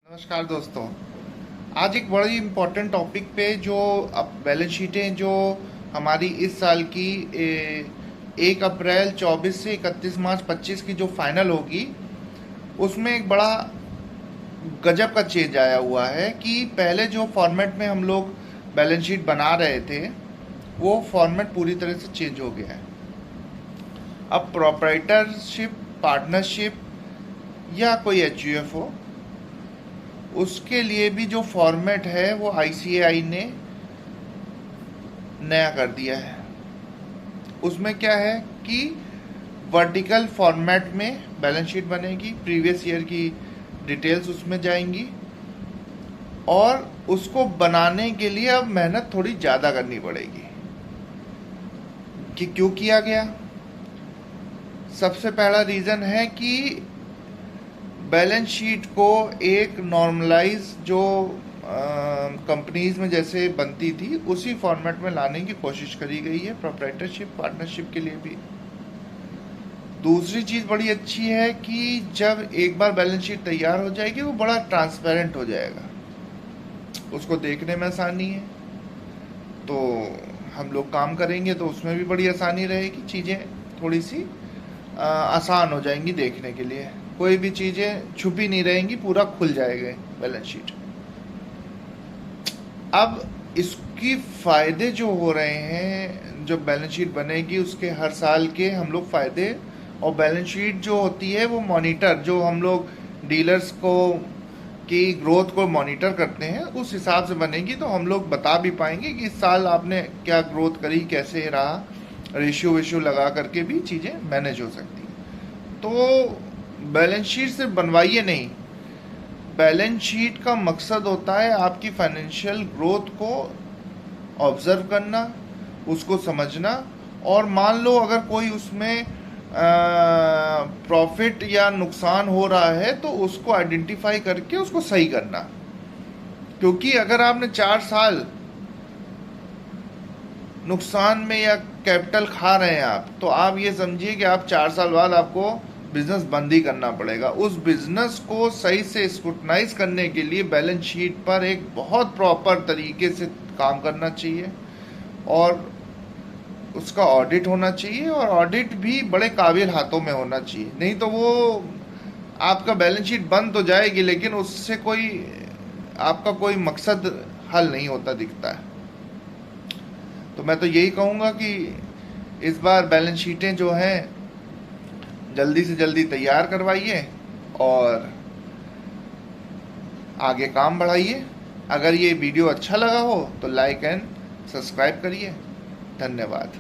नमस्कार दोस्तों। आज एक बड़ी इम्पोर्टेंट टॉपिक पे जो अब बैलेंस शीटें जो हमारी इस साल की 1 अप्रैल 24 से 31 मार्च 25 की जो फाइनल होगी, उसमें एक बड़ा गजब का चेंज आया हुआ है कि पहले जो फॉर्मेट में हम लोग बैलेंस शीट बना रहे थे, वो फॉर्मेट पूरी तरह से चेंज हो गया है। अब प्रोप्राइटरशिप, पार्टनरशिप या कोई एचयूएफ हो, उसके लिए भी जो फॉर्मेट है वो आईसीएआई ने नया कर दिया है। उसमें क्या है कि वर्टिकल फॉर्मेट में बैलेंस शीट बनेगी, प्रीवियस ईयर की डिटेल्स उसमें जाएंगी, और उसको बनाने के लिए अब मेहनत थोड़ी ज़्यादा करनी पड़ेगी। कि क्यों किया गया? सबसे पहला रीज़न है कि बैलेंस शीट को एक नॉर्मलाइज जो कंपनीज में जैसे बनती थी उसी फॉर्मेट में लाने की कोशिश करी गई है, प्रोप्राइटरशिप, पार्टनरशिप के लिए भी। दूसरी चीज़ बड़ी अच्छी है कि जब एक बार बैलेंस शीट तैयार हो जाएगी, वो बड़ा ट्रांसपेरेंट हो जाएगा, उसको देखने में आसानी है। तो हम लोग काम करेंगे तो उसमें भी बड़ी आसानी रहेगी, चीज़ें थोड़ी सी आसान हो जाएंगी देखने के लिए। कोई भी चीज़ें छुपी नहीं रहेंगी, पूरा खुल जाएगा बैलेंस शीट। अब इसकी फ़ायदे जो हो रहे हैं, जो बैलेंस शीट बनेगी उसके हर साल के हम लोग फ़ायदे, और बैलेंस शीट जो होती है वो मॉनिटर, जो हम लोग डीलर्स को की ग्रोथ को मॉनिटर करते हैं, उस हिसाब से बनेगी। तो हम लोग बता भी पाएंगे कि इस साल आपने क्या ग्रोथ करी, कैसे रहा, रेशियो वेशियो लगा करके भी चीज़ें मैनेज हो सकती हैं। तो बैलेंस शीट सिर्फ बनवाइए नहीं, बैलेंस शीट का मकसद होता है आपकी फाइनेंशियल ग्रोथ को ऑब्जर्व करना, उसको समझना, और मान लो अगर कोई उसमें प्रॉफिट या नुकसान हो रहा है तो उसको आइडेंटिफाई करके उसको सही करना। क्योंकि अगर आपने 4 साल नुकसान में या कैपिटल खा रहे हैं आप, तो आप ये समझिए कि आप 4 साल बाद आपको बिजनेस बंद ही करना पड़ेगा। उस बिजनेस को सही से स्क्रूटनाइज करने के लिए बैलेंस शीट पर एक बहुत प्रॉपर तरीके से काम करना चाहिए, और उसका ऑडिट होना चाहिए, और ऑडिट भी बड़े काबिल हाथों में होना चाहिए। नहीं तो वो आपका बैलेंस शीट बंद तो जाएगी, लेकिन उससे कोई आपका कोई मकसद हल नहीं होता दिखता है। तो मैं तो यही कहूँगा कि इस बार बैलेंस शीटें जो हैं जल्दी से जल्दी तैयार करवाइए और आगे काम बढ़ाइए। अगर ये वीडियो अच्छा लगा हो तो लाइक एंड सब्सक्राइब करिए। धन्यवाद।